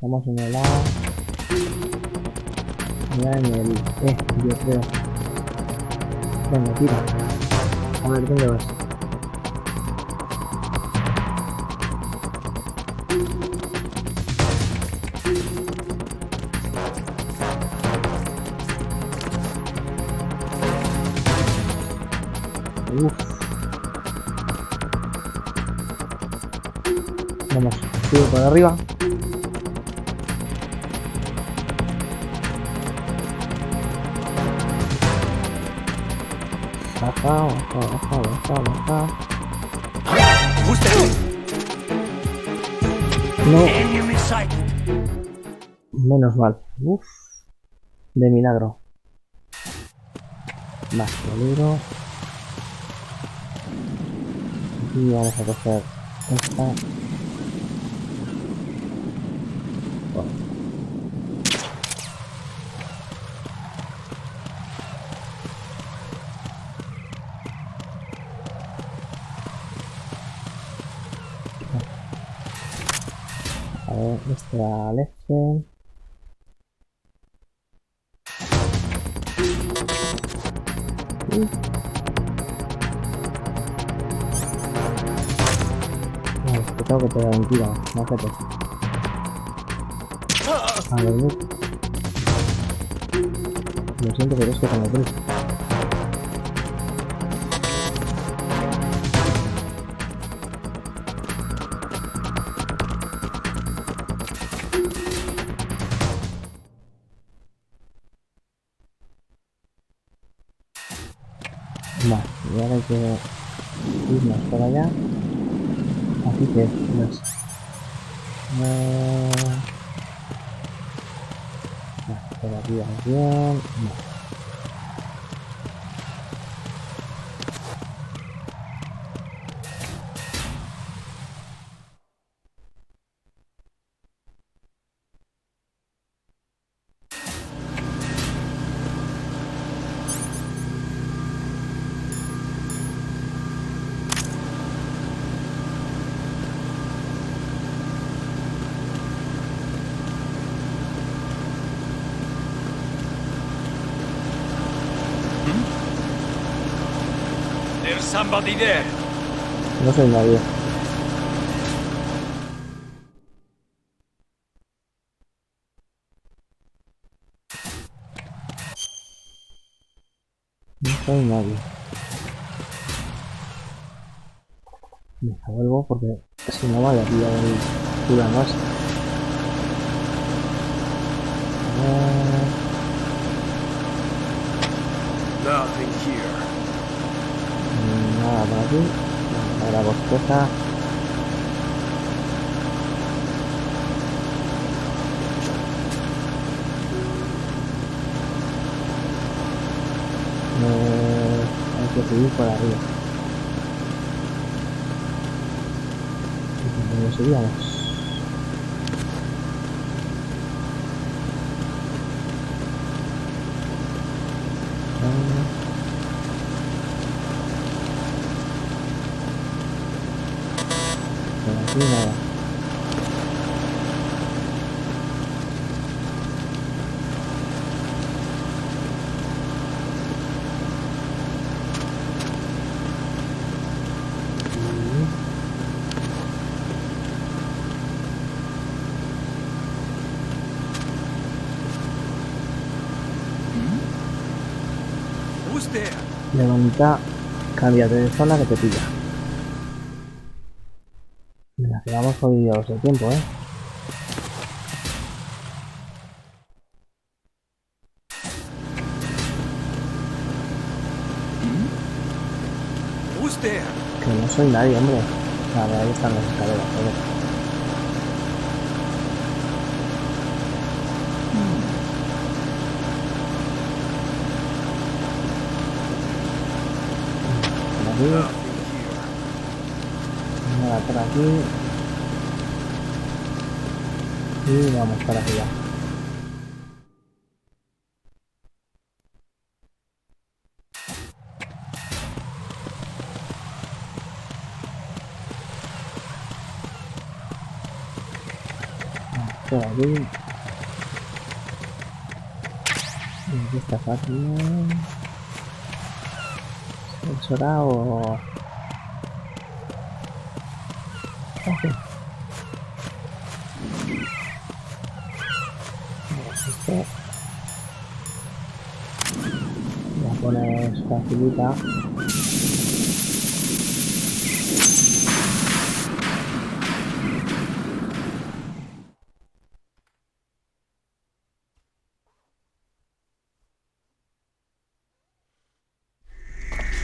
Estamos en el A. Ya en el E, yo creo. Venga, tira. A ver, ¿dónde vas? Uf. Vamos, sigo por arriba. Baja, baja, baja, baja, baja. No. Menos mal. Uf. De milagro. Más peligro. Y vamos a coger esta. Bueno. A ver, este va al este. Vale, que tengo que pegar un tiro, no sé qué. A ver, lo siento, pero es que tengo prisa. Vale, y ahora hay que irnos por allá. Así que, más. Por aquí vamos bien. Vale. There's somebody there. No soy nadie. No soy nadie. Me vuelvo porque si no vale pillar el cura más. Nothing here. Nada por aquí. La bosqueja. Hay que subir por arriba. ¿Y cómo subíamos? Por aquí nada. Who's there? Levanta, cámbiate de zona que te pilla. Mira, que vamos jodidos de tiempo, Who's there? Que no soy nadie, hombre. Vale, ahí están las escaleras, joder. Por aquí, Nothing here. nada por aquí. Y vamos para arriba. por aquí. Y aquí está fácil. ¿Censurado o...? Ok. Esto la pones facilita.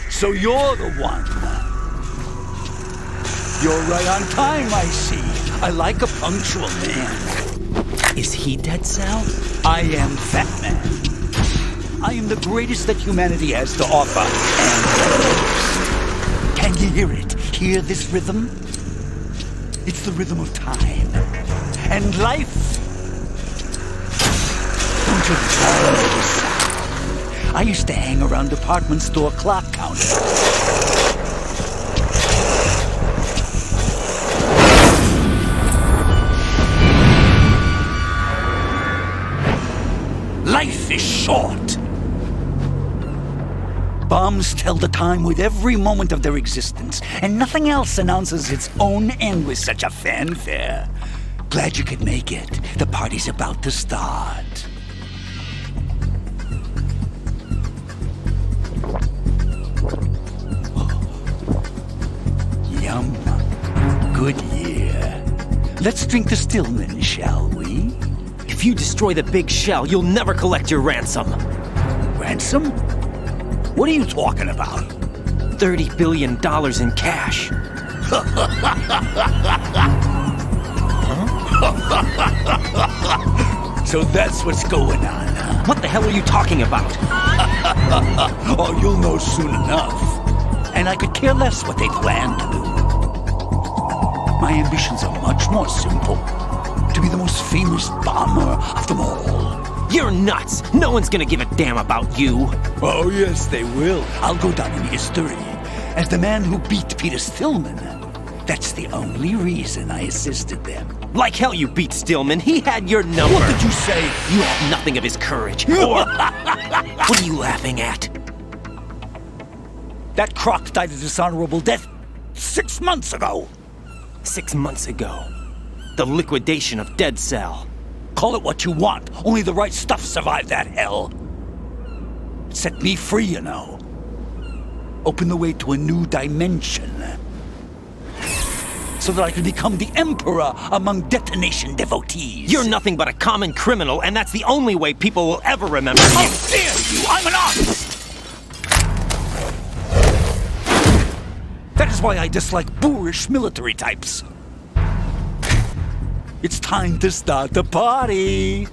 So you're the one. You're right on time, I see. I like a punctual man. Is he Dead Cell? I am Fat Man. I am the greatest that humanity has to offer, and the most. Can you hear it? Hear this rhythm? It's the rhythm of time. And life. Don't you love this sound? I used to hang around department store clock counters. Life is short. Bombs tell the time with every moment of their existence, and nothing else announces its own end with such a fanfare. Glad you could make it. The party's about to start. Yum. Good year. Let's drink the Stillman, shall we? If you destroy the big shell, you'll never collect your ransom. Ransom? What are you talking about? $30 billion in cash. So that's what's going on, huh? What the hell are you talking about? Oh, you'll know soon enough. And I could care less what they plan to do. My ambitions are much more simple. To be the most famous bomber of them all. You're nuts! No one's gonna give a damn about you. Oh, yes, they will. I'll go down in history as the man who beat Peter Stillman. That's the only reason I assisted them. Like hell you beat Stillman. He had your number. What did you say? You have nothing of his courage. Or... What are you laughing at? That croc died a dishonorable death 6 months ago. 6 months ago. The liquidation of Dead Cell. Call it what you want. Only the right stuff survived that hell. Set me free, you know. Open the way to a new dimension. So that I can become the emperor among detonation devotees. You're nothing but a common criminal, and that's the only way people will ever remember you. How dare you! I'm an artist! That is why I dislike boorish military types. It's time to start the party.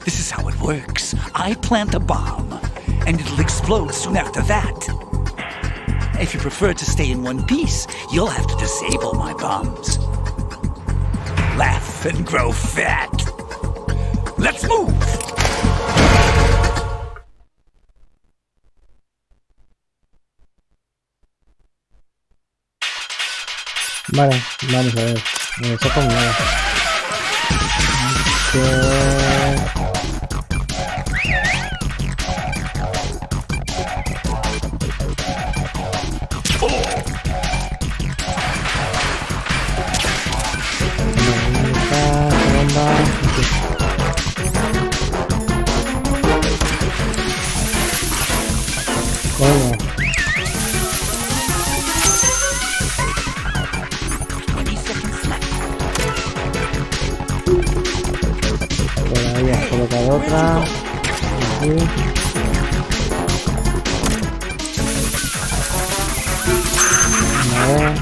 This is how it works. I plant a bomb, and it'll explode soon after that. If you prefer to stay in one piece, you'll have to disable my bombs. Laugh and grow fat. Let's move! Vale, vamos a ver. Me saco nada. Coño. Voy a colocar otra aquí. A ver.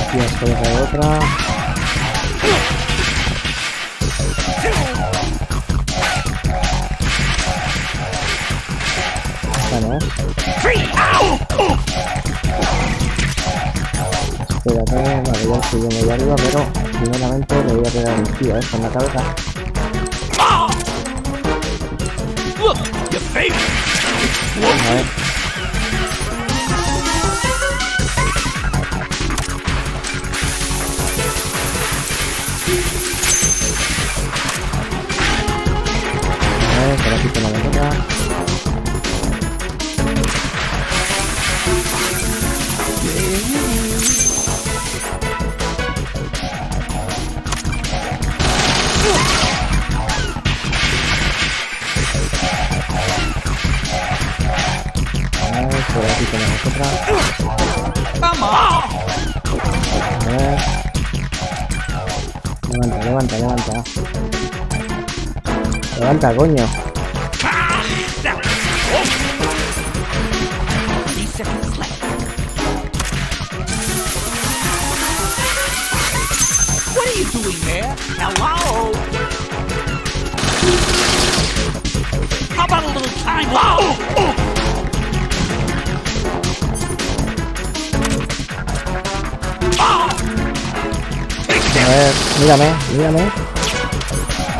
Aquí has colocado otra. Esta no es. Espérate, vale, ya estoy bien ahí arriba, pero primeramente le voy a pegar un tío a esto en la cabeza. Your favorite. A ver. Por aquí tenemos otra. A ver. Levanta. Levanta, coño. What are you doing there? Hello? How about a little time? A ver, mírame.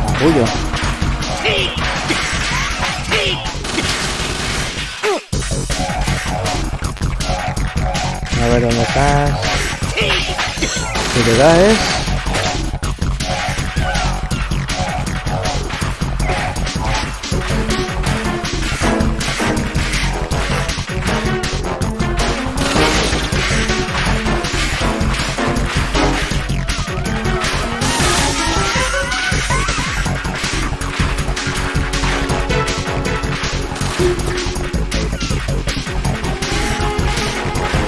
Capullo. A ver dónde estás. Si te caes.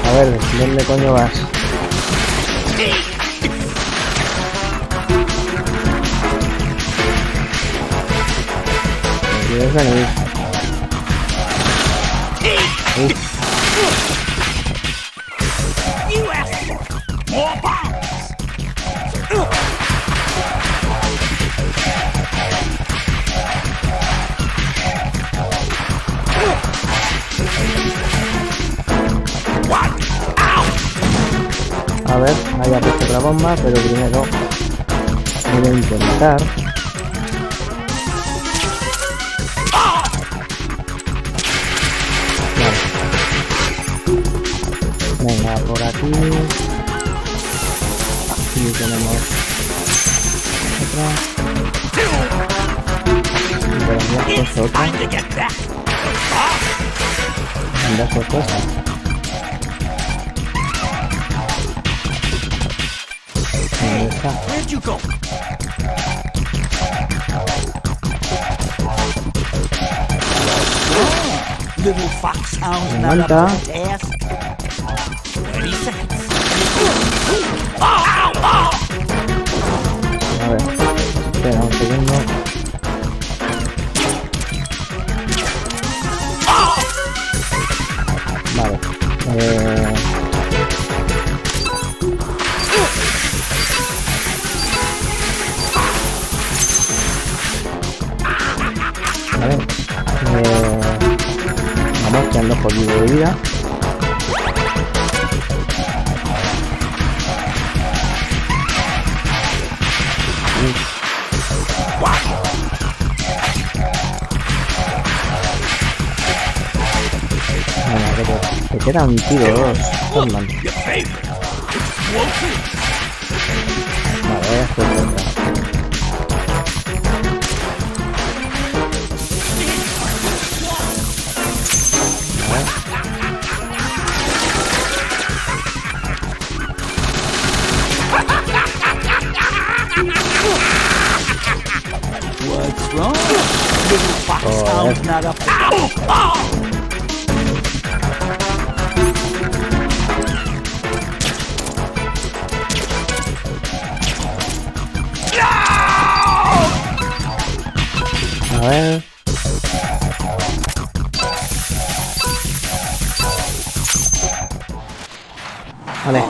A ver, ¿dónde coño vas? ¿Quieres venir? You asked for more bombs. A ver, ahí ha puesto la bomba, pero primero voy a intentar. Vale. Venga, por aquí. Aquí tenemos otra. Pero ya has puesto otra. ¿Dónde has puesto esta? ¿Dónde está? Where'd you go? Little foxhound's not up to the task. 20 seconds. A ver, espera un segundo. Vale. Vale. Vamos, que ando jodido de vida. Venga, que te queda un tiro, dos. Forman. Vale, voy a hacer otra. What's wrong? Little foxhound's not up to the task. A ver. Vale.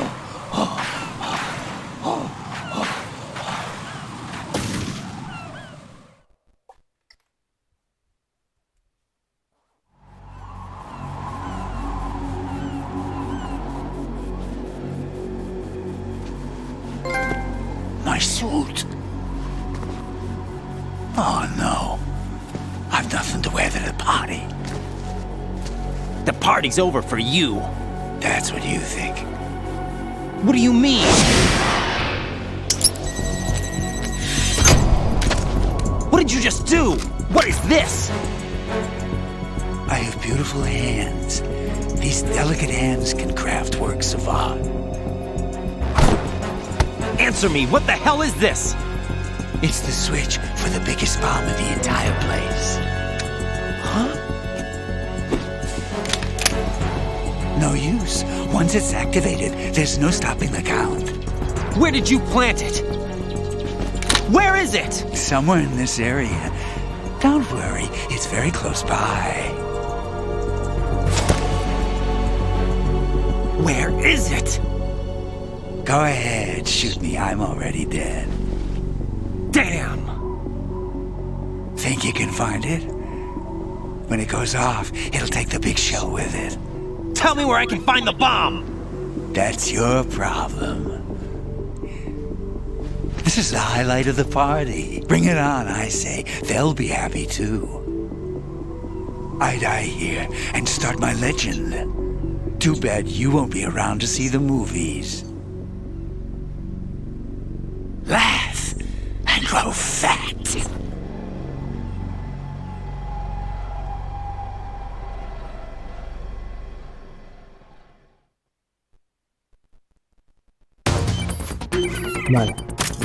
My suit. Oh no. I've nothing to wear to the party. The party's over for you. That's what you think. What do you mean? What did you just do? What is this? I have beautiful hands. These delicate hands can craft works of Answer me! What the hell is this? It's the switch for the biggest bomb in the entire place. Huh? No use. Once it's activated, there's no stopping the count. Where did you plant it? Where is it? Somewhere in this area. Don't worry, it's very close by. Where is it? Go ahead, shoot me. I'm already dead. Damn! Think you can find it? When it goes off, it'll take the big shell with it. Tell me where I can find the bomb! That's your problem. This is the highlight of the party. Bring it on, I say. They'll be happy too. I die here and start my legend. Too bad you won't be around to see the movies. Laugh and grow fat. Vale,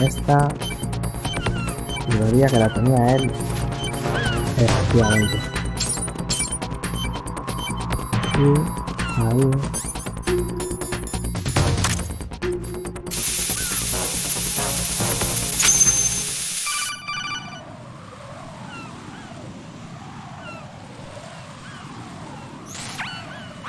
esta juraría que la tenía él, efectivamente. Y ahí.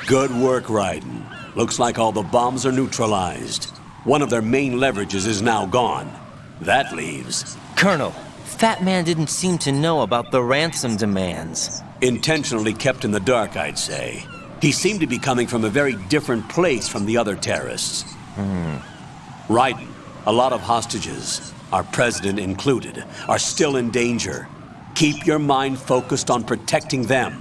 Good work, Raiden. Looks like all the bombs are neutralized. One of their main leverages is now gone. That leaves... Colonel, Fat Man didn't seem to know about the ransom demands. Intentionally kept in the dark, I'd say. He seemed to be coming from a very different place from the other terrorists. Raiden, a lot of hostages, our president included, are still in danger. Keep your mind focused on protecting them.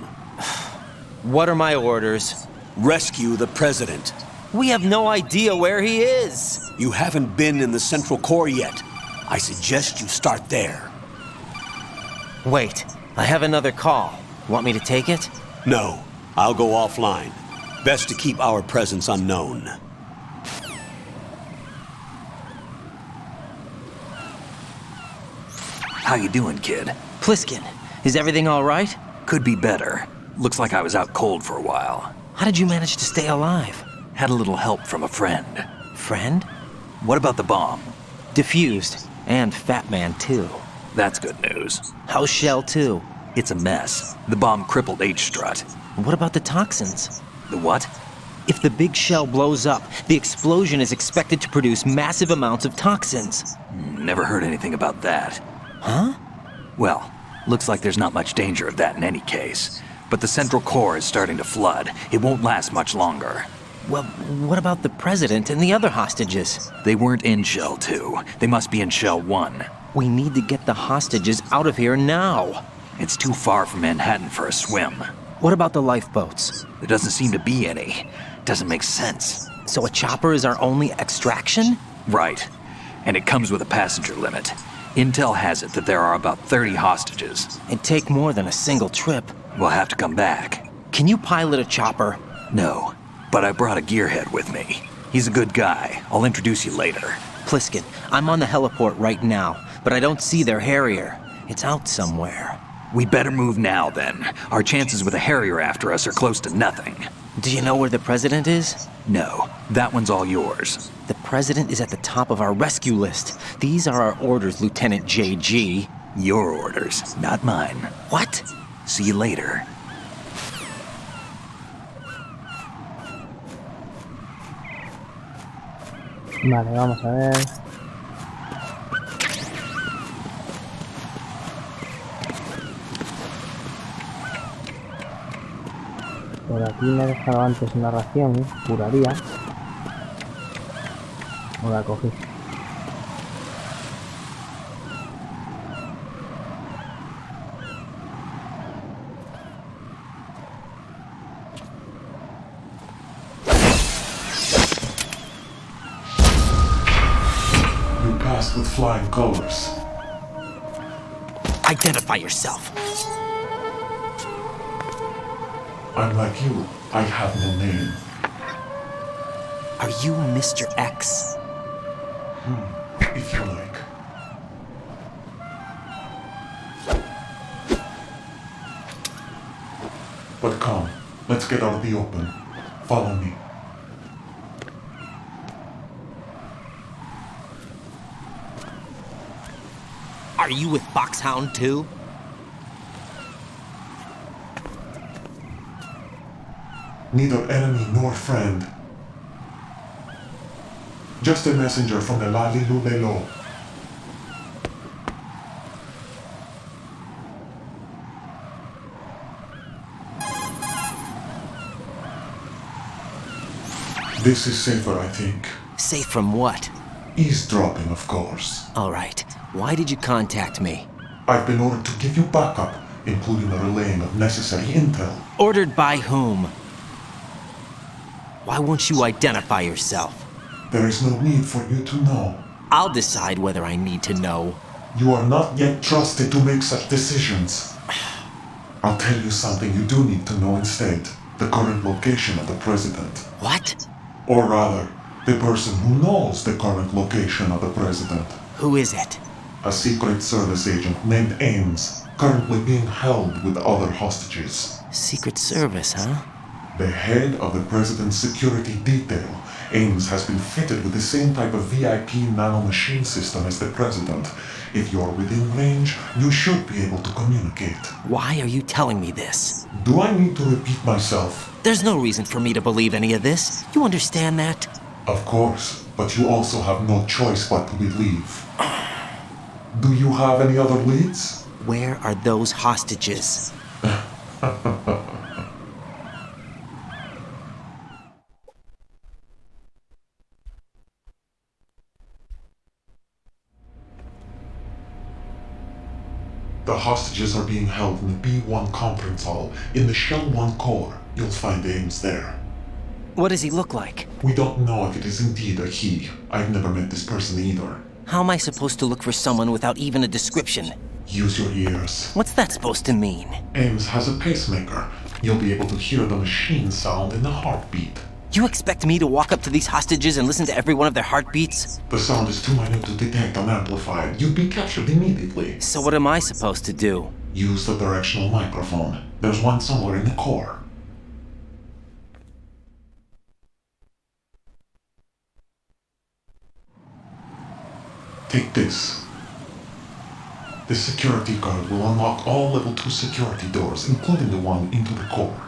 What are my orders? Rescue the president. We have no idea where he is. You haven't been in the Central Core yet. I suggest you start there. Wait, I have another call. Want me to take it? No, I'll go offline. Best to keep our presence unknown. How you doing, kid? Pliskin, is everything all right? Could be better. Looks like I was out cold for a while. How did you manage to stay alive? Had a little help from a friend. Friend? What about the bomb? Diffused. And Fat Man, too. That's good news. How's Shell, too? It's a mess. The bomb crippled H-Strut. What about the toxins? The what? If the big shell blows up, the explosion is expected to produce massive amounts of toxins. Never heard anything about that. Huh? Well, looks like there's not much danger of that in any case. But the Central Core is starting to flood. It won't last much longer. Well, what about the president and the other hostages? They weren't in Shell 2. They must be in Shell 1. We need to get the hostages out of here now. It's too far from Manhattan for a swim. What about the lifeboats? There doesn't seem to be any. Doesn't make sense. So a chopper is our only extraction? Right. And it comes with a passenger limit. Intel has it that there are about 30 hostages. It'd take more than a single trip. We'll have to come back. Can you pilot a chopper? No, but I brought a gearhead with me. He's a good guy. I'll introduce you later. Pliskin, I'm on the heliport right now, but I don't see their Harrier. It's out somewhere. We better move now, then. Our chances with a Harrier after us are close to nothing. Do you know where the president is? No, that one's all yours. The president is at the top of our rescue list. These are our orders, Lieutenant JG. Your orders, not mine. What? See you later. Vale, vamos a ver. Por aquí me he dejado antes una ración, juraría. O la cogí. You passed with flying colors. Identify yourself. I'm like you. I have no name. Are you Mr. X? if you like. But come, let's get out of the open. Follow me. Are you with Foxhound too? Neither enemy nor friend. Just a messenger from the Lalilulelo. This is safer, I think. Safe from what? Eavesdropping, of course. All right. Why did you contact me? I've been ordered to give you backup, including the relaying of necessary intel. Ordered by whom? Why won't you identify yourself? There is no need for you to know. I'll decide whether I need to know. You are not yet trusted to make such decisions. I'll tell you something you do need to know instead. The current location of the president. What? Or rather, the person who knows the current location of the president. Who is it? A Secret Service agent named Ames, currently being held with other hostages. Secret Service, huh? The head of the president's security detail, Ames has been fitted with the same type of VIP nanomachine system as the president. If you're within range, you should be able to communicate. Why are you telling me this? Do I need to repeat myself? There's no reason for me to believe any of this. You understand that? Of course, but you also have no choice but to believe. Do you have any other leads? Where are those hostages? The hostages are being held in the B1 conference hall in the Shell 1 core. You'll find Ames there. What does he look like? We don't know if it is indeed a he. I've never met this person either. How am I supposed to look for someone without even a description? Use your ears. What's that supposed to mean? Ames has a pacemaker. You'll be able to hear the machine sound in the heartbeat. You expect me to walk up to these hostages and listen to every one of their heartbeats? The sound is too minute to detect unamplified. You'd be captured immediately. So what am I supposed to do? Use the directional microphone. There's one somewhere in the core. Take this. This security card will unlock all level 2 security doors, including the one into the core.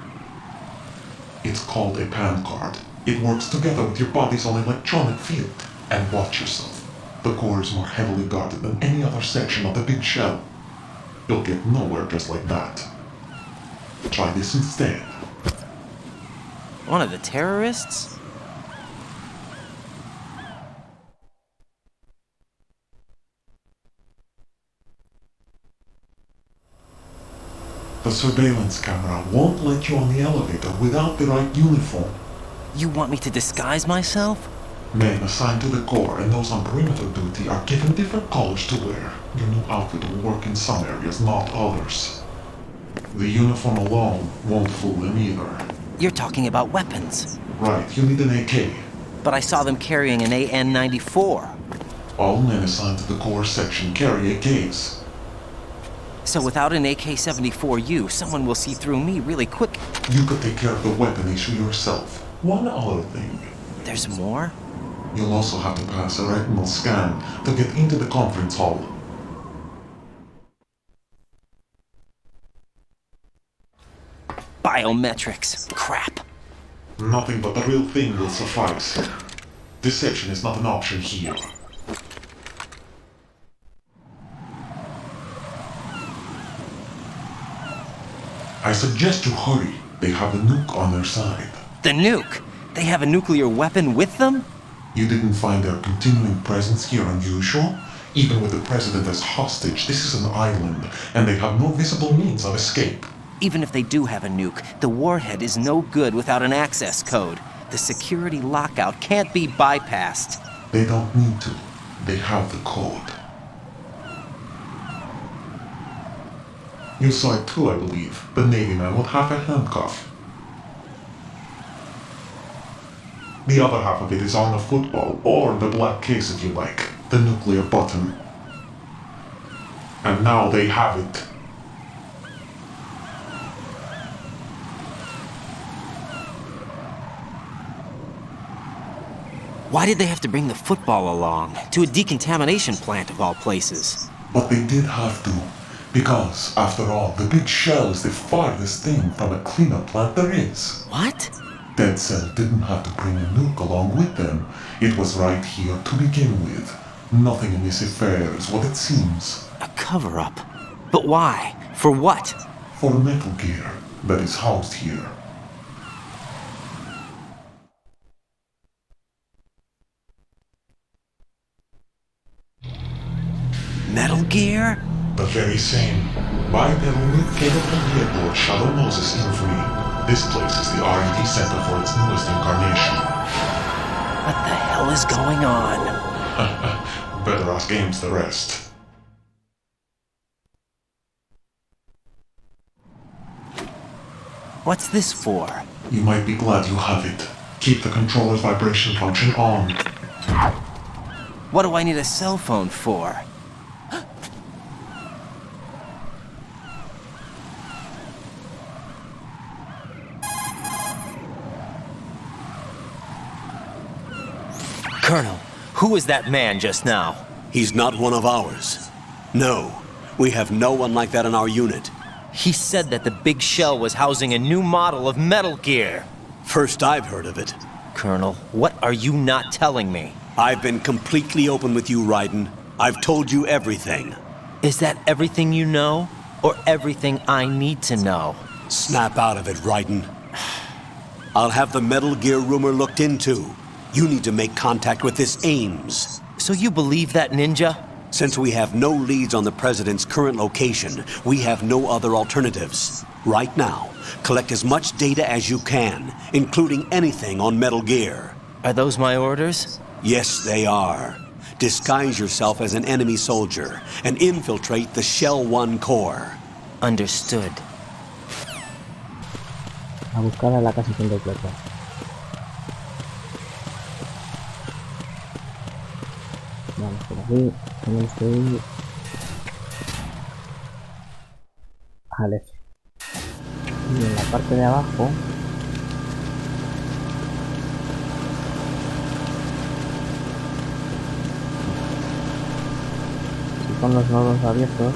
It's called a PAN card. It works together with your body's own electronic field. And watch yourself. The core is more heavily guarded than any other section of the big shell. You'll get nowhere just like that. Try this instead. One of the terrorists? The surveillance camera won't let you on the elevator without the right uniform. You want me to disguise myself? Men assigned to the core and those on perimeter duty are given different colors to wear. Your new outfit will work in some areas, not others. The uniform alone won't fool them either. You're talking about weapons. Right, you need an AK. But I saw them carrying an AN-94. All men assigned to the core section carry AKs. So without an AK-74U, someone will see through me really quick. You could take care of the weapon issue yourself. One other thing. There's more? You'll also have to pass a retinal scan to get into the conference hall. Biometrics. Crap. Nothing but the real thing will suffice. Deception is not an option here. I suggest you hurry. They have the nuke on their side. The nuke? They have a nuclear weapon with them? You didn't find their continuing presence here unusual? Even with the president as hostage, this is an island, and they have no visible means of escape. Even if they do have a nuke, the warhead is no good without an access code. The security lockout can't be bypassed. They don't need to. They have the code. You saw it too, I believe. The Navy man with half a handcuff. The other half of it is on the football, or the black case if you like. the nuclear button. And now they have it. Why did they have to bring the football along? To a decontamination plant of all places. But they did have to, because, after all, the big shell is the farthest thing from a cleanup plant there is. What? Dead Cell didn't have to bring a nuke along with them. It was right here to begin with. Nothing in this affair is what it seems. A cover-up? But why? For what? For Metal Gear that is housed here. Metal Gear? The very same. Bipedal nuke capable of Lord Shadow Moses infamy. This place is the R&D center for its newest incarnation. What the hell is going on? Better ask Ames the rest. What's this for? You might be glad you have it. Keep the controller's vibration function on. What do I need a cell phone for? Colonel, who was that man just now? He's not one of ours. No, we have no one like that in our unit. He said that the big shell was housing a new model of Metal Gear. First I've heard of it. Colonel, what are you not telling me? I've been completely open with you, Raiden. I've told you everything. Is that everything you know? Or everything I need to know? Snap out of it, Raiden. I'll have the Metal Gear rumor looked into. You need to make contact with this Ames. So you believe that ninja? Since we have no leads on the President's current location, we have no other alternatives. Right now, collect as much data as you can, including anything on Metal Gear. Are those my orders? Yes, they are. Disguise yourself as an enemy soldier and infiltrate the Shell 1 core. Understood. A buscar a la K-74. Vamos por aquí. Tenemos que ir al F. Y en la parte de abajo si con los nodos abiertos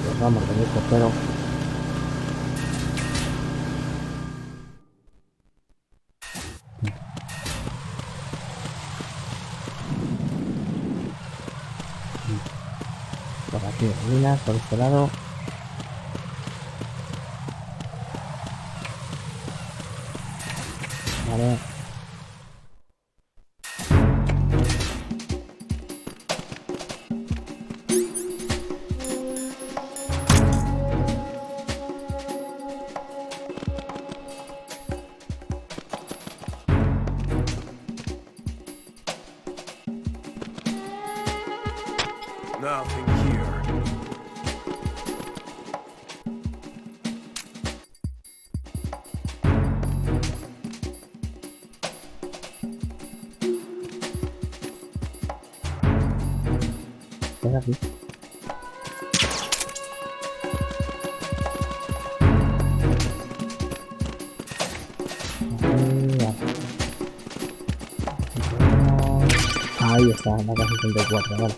pues vamos de mucho, pero por aquí minas, por este lado. Vale. Nothing here. Es aquí. Ahí está, la K-74, vale.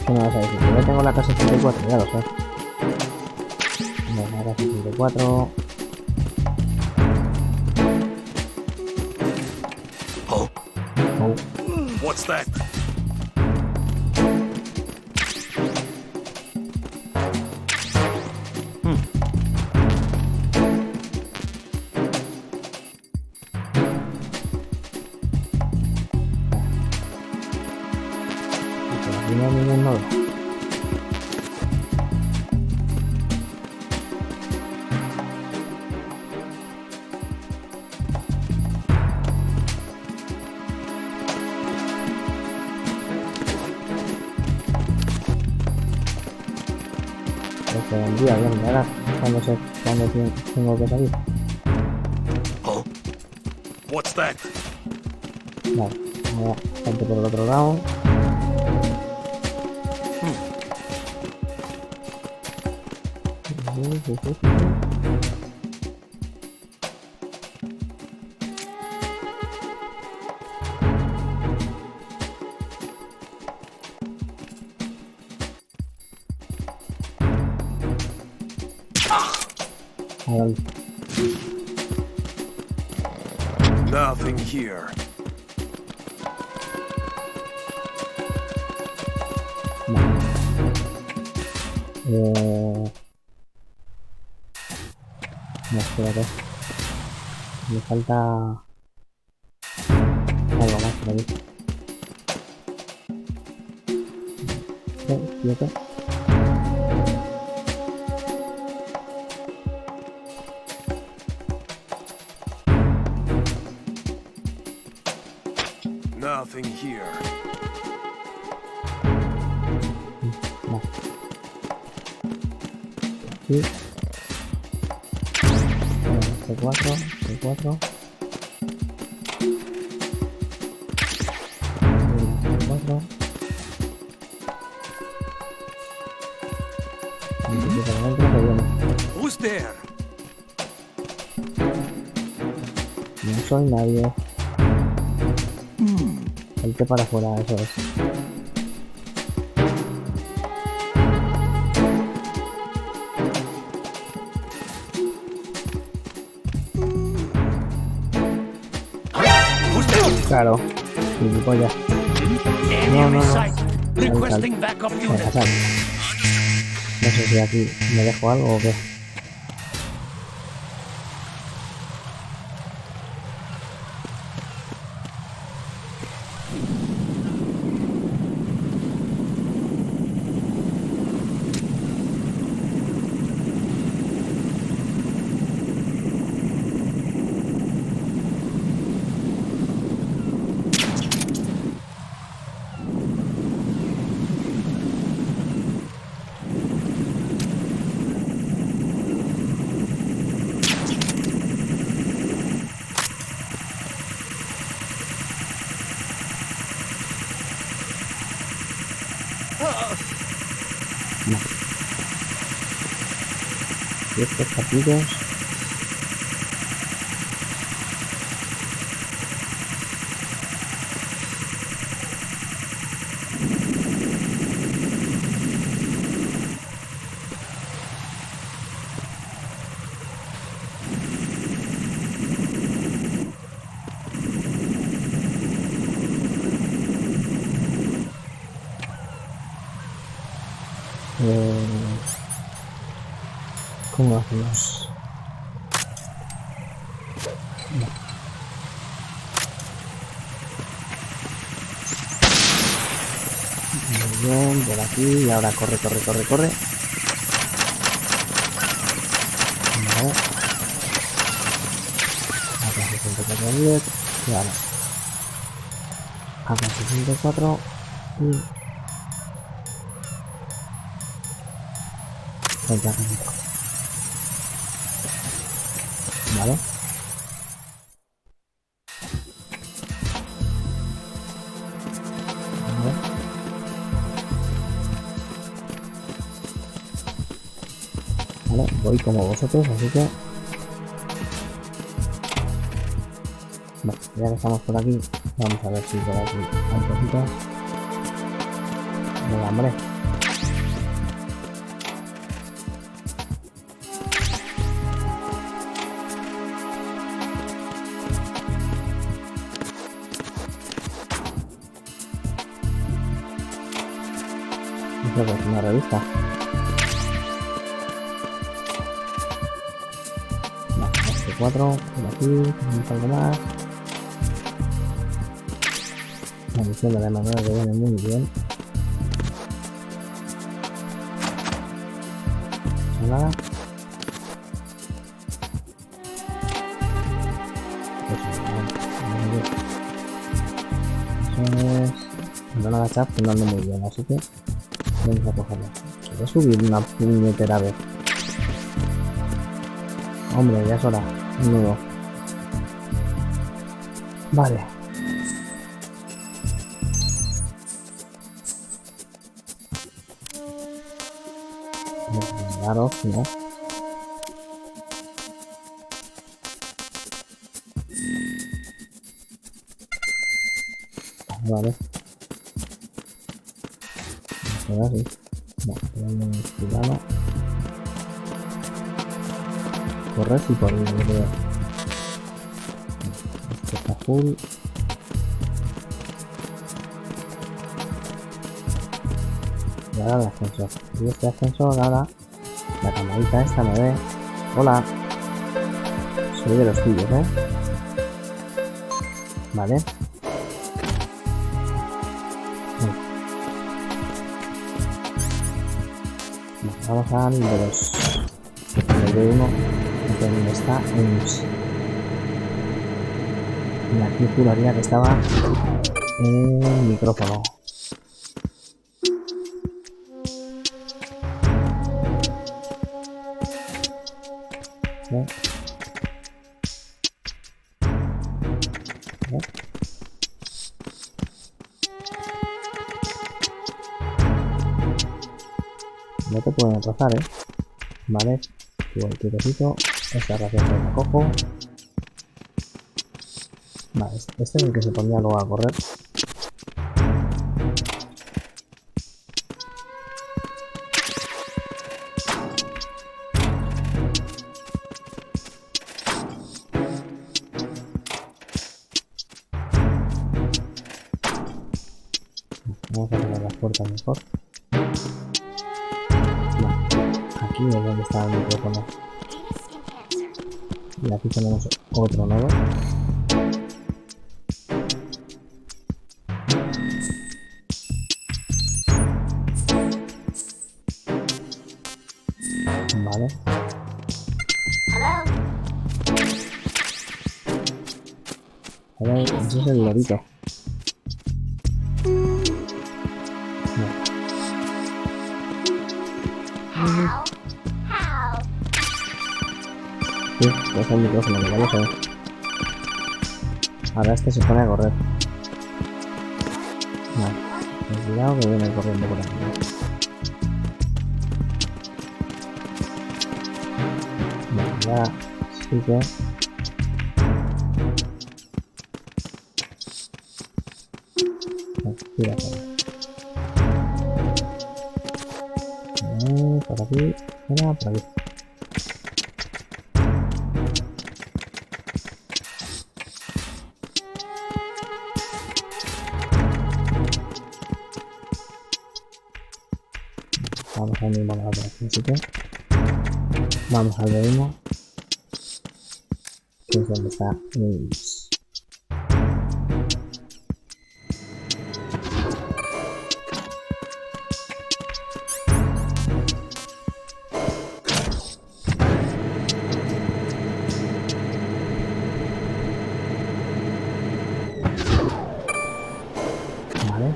¿Qué me vas a decir? Que ya tengo la K-74, ya lo sé. Venga, la K-74. Oh, Oh, what's that? por aquí no hay ningún nodo. Lo que envía bien, ahora cuando tengo que salir. Oh, what's that? Vale, Ahora, salte por el otro lado. Ahora, Nothing here. no, espérate. Me falta algo más por aquí. 7. Nothing here. No. Aquí. C4. C4. C4. Who's there? No soy nadie. Salte para afuera, eso es. Claro, gilipollas. Enemy sight. Sal. Requesting backup Venga, unit. sal. No sé si aquí me dejo algo o qué. No. Y estos capillos. ¿Cómo hacemos? No. Muy bien, por aquí y ahora corre. Vale. Acá 64 10 y ahora acá 64 y 35. Vale. Vale, voy como vosotros, así que... Bueno, ya que estamos por aquí, vamos a ver si por aquí hay cositas. Venga, hombre. Eso es una revista. Vale, este 4, por aquí, tenemos algo más. La misión de la manera que viene muy bien. Nada. Eso es. No nada chat, que no ando muy bien, así que vamos a cogerlo. Voy a subir una puñetera vez. Hombre, ya es hora. Un nudo. Vale. Claro, ¿no? Vale. Ahora sí. No, tenemos cuidado. Correr y por ahí, yo creo. Este está full. Y ahora el ascensor. Y este ascensor ahora, la camarita esta me ve. Hola. Soy de los tuyos, ¿eh? Vale. Vamos al de los... El de uno, donde está EMS. Y aquí juraría que estaba el micrófono. ¿Ve? ¿Ve? No te pueden rozar, Vale, tuvo el quietecito. Esta ración que la cojo. Vale, este es el que se ponía luego a correr. Vamos a poner las puertas mejor. Aquí es donde está el micrófono. Y aquí tenemos otro nodo. Vale. Vale, ese es el lorito. Sí, es el micrófono, que ya lo sé. Ahora este se pone a correr. Vale, cuidado que viene corriendo por aquí. Vale, ya sí que... Tira por aquí. Mira, por aquí. Vamos al mismo lado por aquí, así que vamos al de uno, que es donde está el... Vale.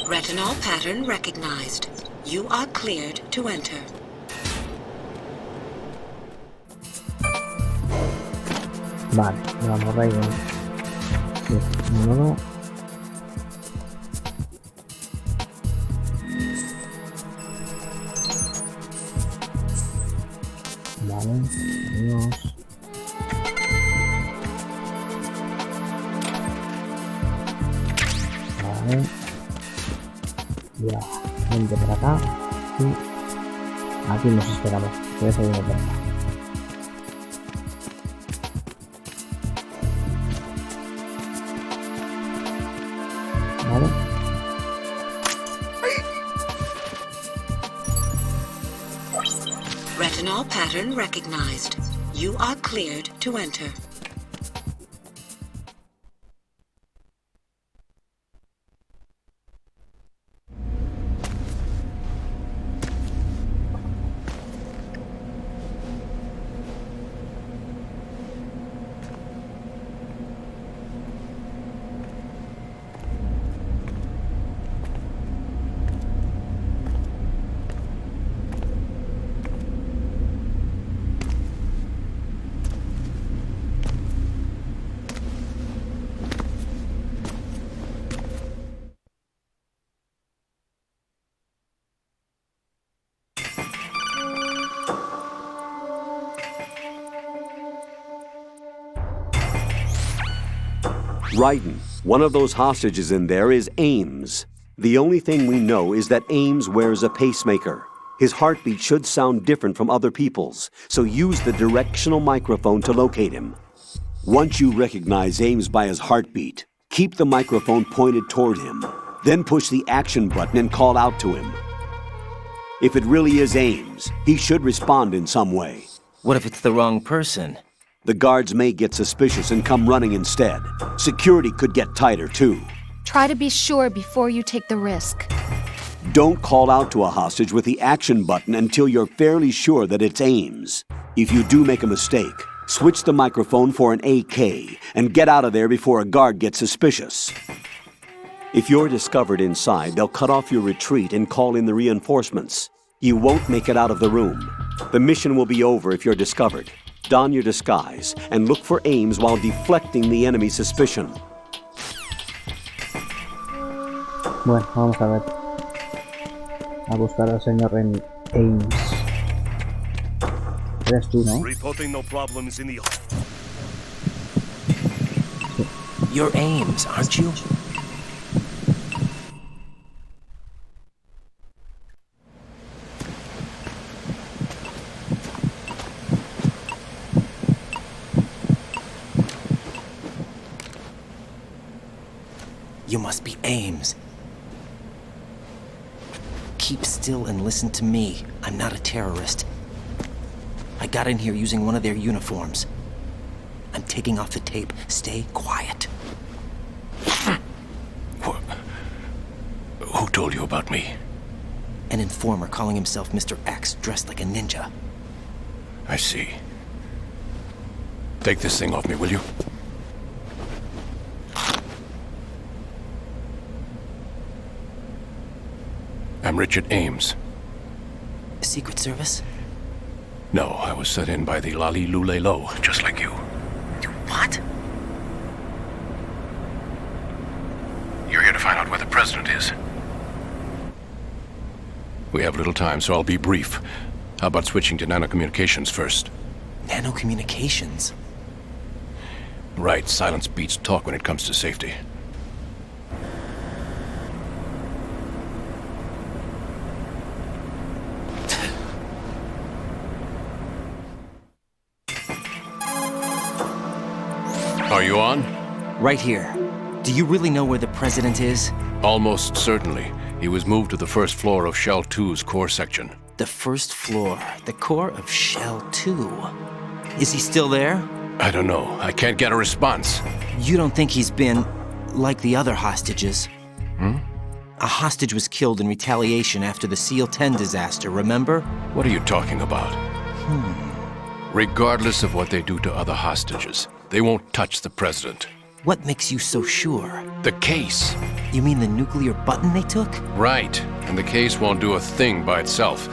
Retinol pattern recognized. You are cleared to enter. Vale, vamos a ir. Uno. Vale, adiós. Vale. Ya, vente por acá. Y aquí nos esperamos. Que eso viene por acá. Vale. Retinol pattern recognized. You are cleared to enter. Raiden, one of those hostages in there is Ames. The only thing we know is that Ames wears a pacemaker. His heartbeat should sound different from other people's, so use the directional microphone to locate him. Once you recognize Ames by his heartbeat, keep the microphone pointed toward him. Then push the action button and call out to him. If it really is Ames, he should respond in some way. What if it's the wrong person? The guards may get suspicious and come running instead. Security could get tighter, too. Try to be sure before you take the risk. Don't call out to a hostage with the action button until you're fairly sure that it's Ames. If you do make a mistake, switch the microphone for an AK and get out of there before a guard gets suspicious. If you're discovered inside, they'll cut off your retreat and call in the reinforcements. You won't make it out of the room. The mission will be over if you're discovered. Don your disguise and look for Ames while deflecting the enemy's suspicion. Bueno, vamos a ver. A buscar al señor Ames. Eres tú, ¿no? Reporting no problems in the... You're Ames, aren't you? You must be Ames. Keep still and listen to me. I'm not a terrorist. I got in here using one of their uniforms. I'm taking off the tape. Stay quiet. Who told you about me? An informer calling himself Mr. X, dressed like a ninja. I see. Take this thing off me, will you? I'm Richard Ames. Secret Service? No, I was sent in by the Lali Lule Lo, just like you. What? You're here to find out where the president is. We have little time, so I'll be brief. How about switching to nanocommunications first? Nanocommunications? Right, silence beats talk when it comes to safety. Are you on? Right here. Do you really know where the president is? Almost certainly. He was moved to the first floor of Shell 2's core section. The first floor. The core of Shell 2. Is he still there? I don't know. I can't get a response. You don't think he's been like the other hostages? A hostage was killed in retaliation after the SEAL 10 disaster, remember? What are you talking about? Regardless of what they do to other hostages, they won't touch the president. What makes you so sure? The case. You mean the nuclear button they took? Right. And the case won't do a thing by itself.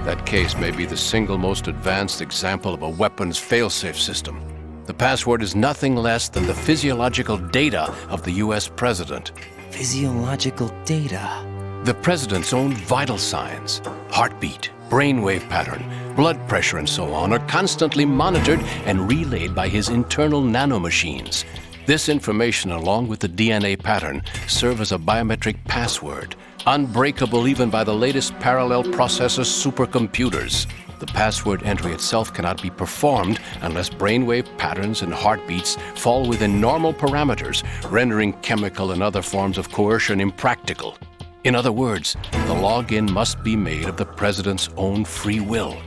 That case may be the single most advanced example of a weapons failsafe system. The password is nothing less than the physiological data of the US president. Physiological data? The president's own vital signs, heartbeat, brainwave pattern, blood pressure and so on are constantly monitored and relayed by his internal nanomachines. This information, along with the DNA pattern, serve as a biometric password, unbreakable even by the latest parallel processor supercomputers. The password entry itself cannot be performed unless brainwave patterns and heartbeats fall within normal parameters, rendering chemical and other forms of coercion impractical. In other words, the login must be made of the president's own free will.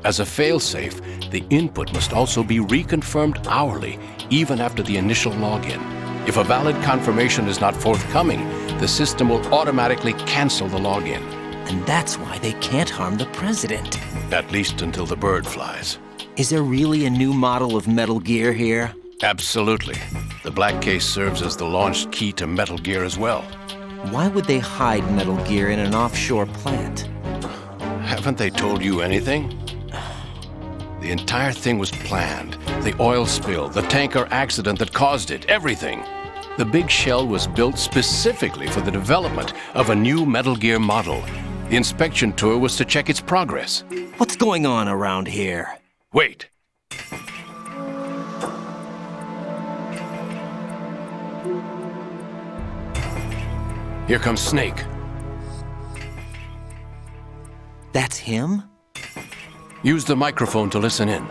As a failsafe, the input must also be reconfirmed hourly, even after the initial login. If a valid confirmation is not forthcoming, the system will automatically cancel the login. And that's why they can't harm the president. At least until the bird flies. Is there really a new model of Metal Gear here? Absolutely. The black case serves as the launch key to Metal Gear as well. Why would they hide Metal Gear in an offshore plant? Haven't they told you anything? The entire thing was planned. The oil spill, the tanker accident that caused it, everything. The big shell was built specifically for the development of a new Metal Gear model. The inspection tour was to check its progress. What's going on around here? Wait. Here comes Snake. That's him? Use the microphone to listen in.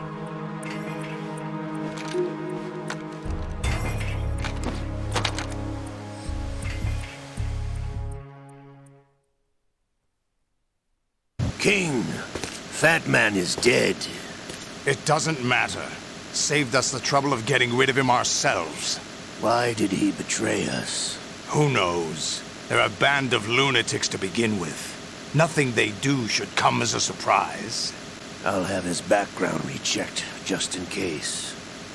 King, Fat Man is dead. It doesn't matter. Saved us the trouble of getting rid of him ourselves. Why did he betray us? Who knows? They're a band of lunatics to begin with. Nothing they do should come as a surprise. I'll have his background rechecked, just in case.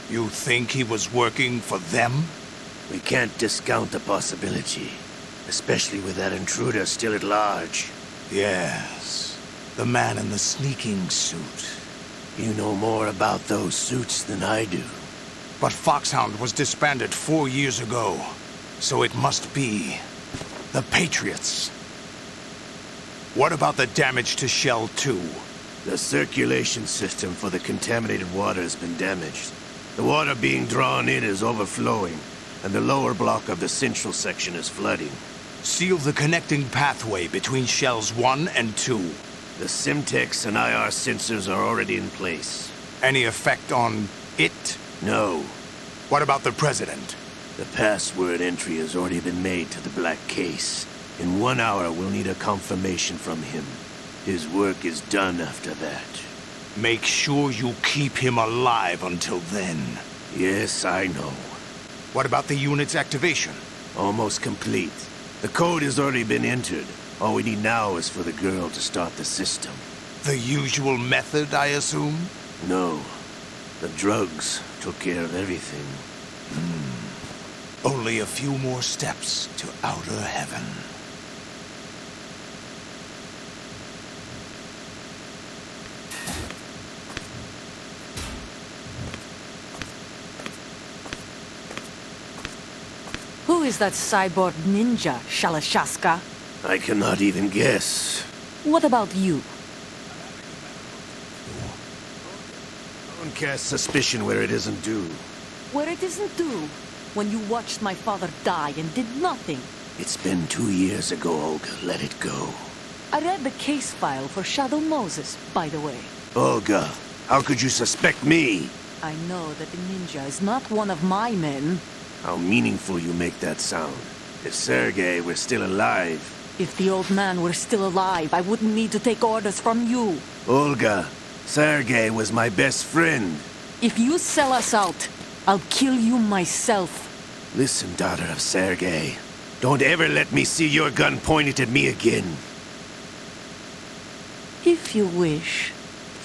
You think he was working for them? We can't discount the possibility, especially with that intruder still at large. Yes. The man in the sneaking suit. You know more about those suits than I do. But Foxhound was disbanded 4 years ago, so it must be the Patriots. What about the damage to Shell 2? The circulation system for the contaminated water has been damaged. The water being drawn in is overflowing, and the lower block of the central section is flooding. Seal the connecting pathway between Shells 1 and 2. The Simtex and IR sensors are already in place. Any effect on it? No. What about the President? The password entry has already been made to the black case. In 1 hour, we'll need a confirmation from him. His work is done after that. Make sure you keep him alive until then. Yes, I know. What about the unit's activation? Almost complete. The code has already been entered. All we need now is for the girl to start the system. The usual method, I assume? No. The drugs took care of everything. Only a few more steps to outer heaven. Who is that cyborg ninja, Shalashaska? I cannot even guess. What about you? Don't cast suspicion where it isn't due. Where it isn't due? When you watched my father die and did nothing. It's been 2 years ago, Olga. Let it go. I read the case file for Shadow Moses, by the way. Olga, how could you suspect me? I know that the ninja is not one of my men. How meaningful you make that sound. If Sergei were still alive... If the old man were still alive, I wouldn't need to take orders from you. Olga, Sergei was my best friend. If you sell us out, I'll kill you myself. Listen, daughter of Sergei. Don't ever let me see your gun pointed at me again. If you wish,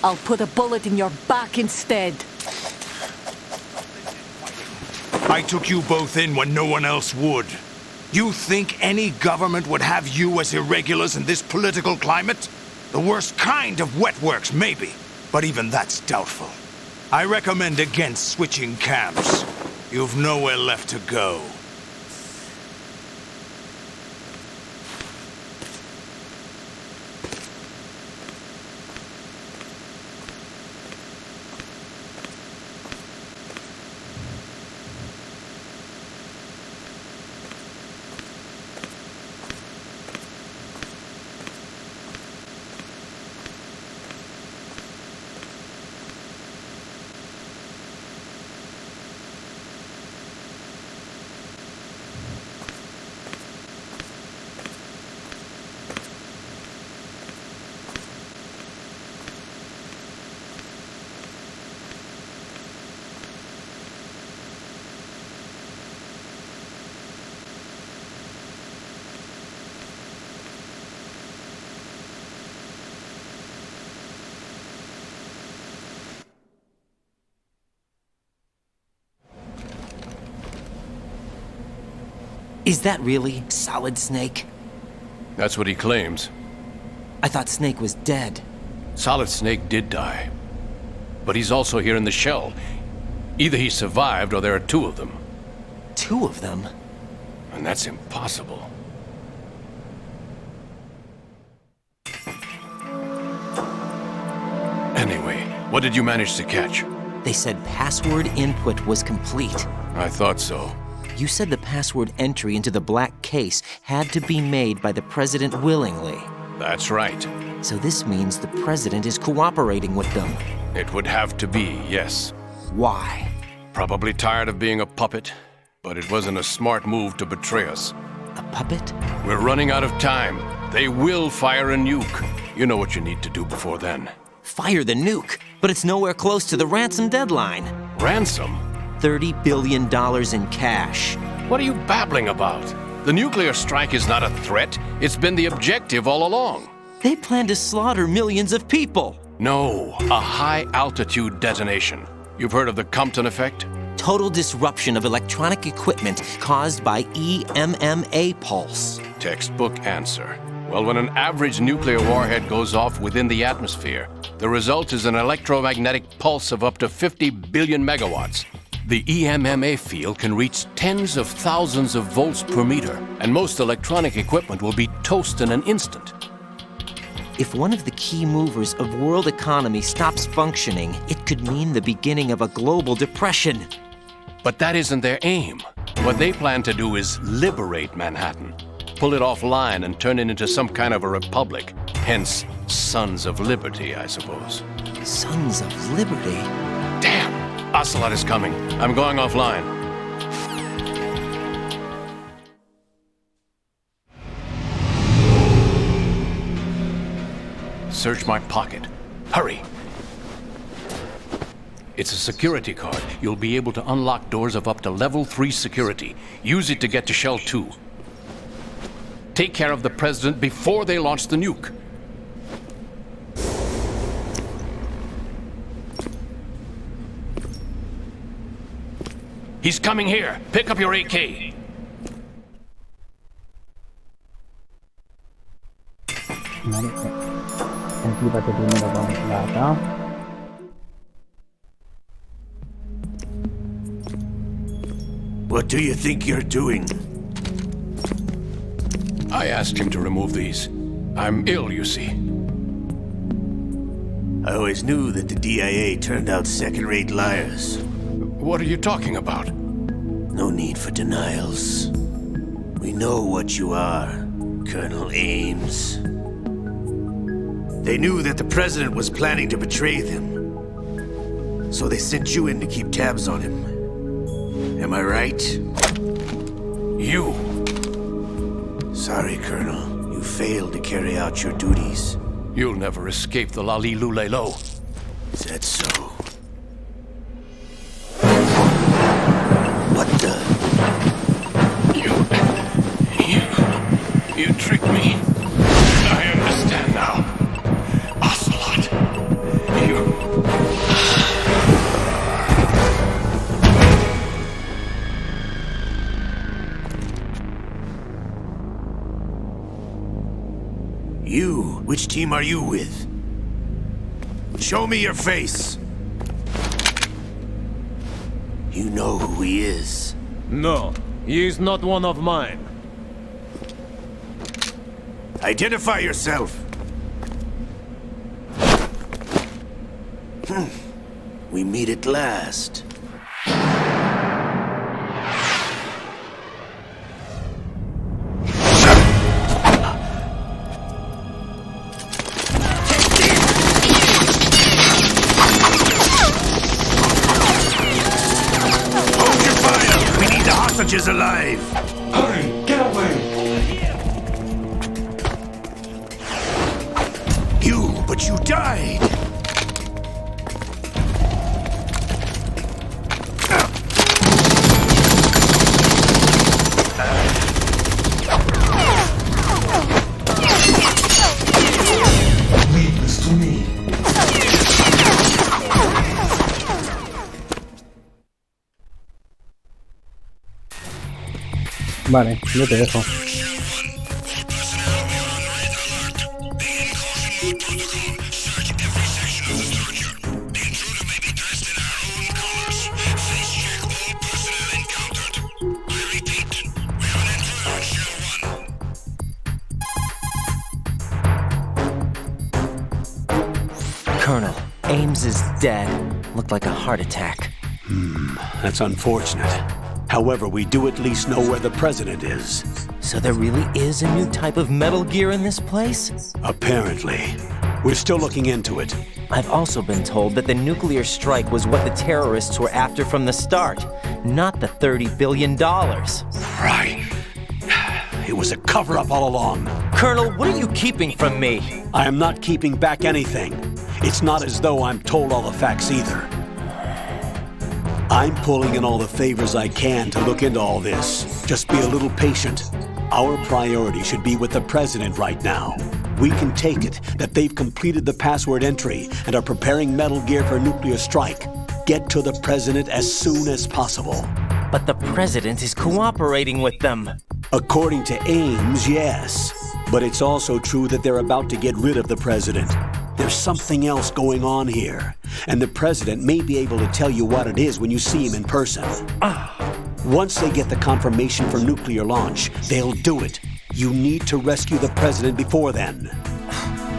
I'll put a bullet in your back instead. I took you both in when no one else would. You think any government would have you as irregulars in this political climate? The worst kind of wet works, maybe. But even that's doubtful. I recommend against switching camps. You've nowhere left to go. Is that really Solid Snake? That's what he claims. I thought Snake was dead. Solid Snake did die. But he's also here in the shell. Either he survived or there are 2 of them. 2 of them? And that's impossible. Anyway, what did you manage to catch? They said password input was complete. I thought so. You said the password entry into the black case had to be made by the president willingly. That's right. So this means the president is cooperating with them. It would have to be, yes. Why? Probably tired of being a puppet, but it wasn't a smart move to betray us. A puppet? We're running out of time. They will fire a nuke. You know what you need to do before then. Fire the nuke, but it's nowhere close to the ransom deadline. Ransom? $30 billion in cash. What are you babbling about? The nuclear strike is not a threat. It's been the objective all along. They plan to slaughter millions of people. No, a high-altitude detonation. You've heard of the Compton effect? Total disruption of electronic equipment caused by EMMA pulse. Textbook answer. Well, when an average nuclear warhead goes off within the atmosphere, the result is an electromagnetic pulse of up to 50 billion megawatts. The EMMA field can reach tens of thousands of volts per meter, and most electronic equipment will be toast in an instant. If one of the key movers of world economy stops functioning, it could mean the beginning of a global depression. But that isn't their aim. What they plan to do is liberate Manhattan. Pull it offline and turn it into some kind of a republic. Hence, Sons of Liberty, I suppose. Sons of Liberty? Damn! Ocelot is coming. I'm going offline. Search my pocket. Hurry! It's a security card. You'll be able to unlock doors of up to level 3 security. Use it to get to Shell 2. Take care of the president before they launch the nuke. He's coming here. Pick up your AK. Vale, equípate primero con la AK. What do you think you're doing? I asked him to remove these. I'm ill, you see. I always knew that the DIA turned out second-rate liars. What are you talking about? No need for denials. We know what you are, Colonel Ames. They knew that the president was planning to betray them. So they sent you in to keep tabs on him. Am I right? You! Sorry, Colonel. You failed to carry out your duties. You'll never escape the Lali Lulelo. Is that so? What the? You tricked me. I understand now. Ocelot. You? Which team are you with? Show me your face. You know who he is. No, he is not one of mine. Identify yourself. We meet at last. Hold your fire! We need the hostages alive! Hurry! Get away! But you died! Leave this to me. Vale, yo te dejo. Colonel, Ames is dead. Looked like a heart attack. That's unfortunate. However, we do at least know where the president is. So there really is a new type of Metal Gear in this place? Apparently. We're still looking into it. I've also been told that the nuclear strike was what the terrorists were after from the start, not the $30 billion. Right. It was a cover-up all along. Colonel, what are you keeping from me? I am not keeping back anything. It's not as though I'm told all the facts either. I'm pulling in all the favors I can to look into all this. Just be a little patient. Our priority should be with the president right now. We can take it that they've completed the password entry and are preparing Metal Gear for nuclear strike. Get to the president as soon as possible. But the president is cooperating with them. According to Ames, yes. But it's also true that they're about to get rid of the president. There's something else going on here, and the president may be able to tell you what it is when you see him in person. Once they get the confirmation for nuclear launch, they'll do it. You need to rescue the president before then.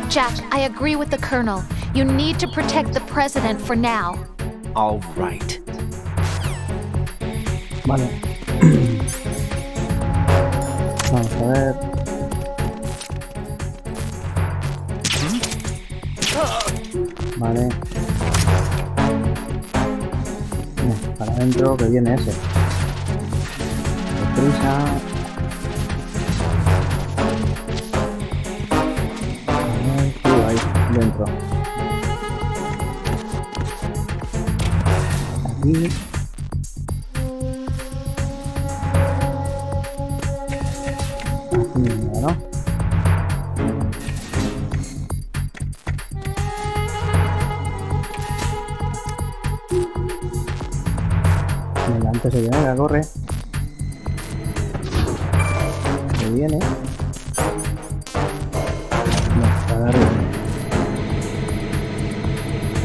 Jack, I agree with the Colonel. You need to protect the president for now. All right. Vale. Vamos a ver. Vale. No, para adentro que viene ese. Deprisa. Ahí, dentro. Aquí. Aquí mismo, ¿no? Venga, antes se viene, corre. Se viene.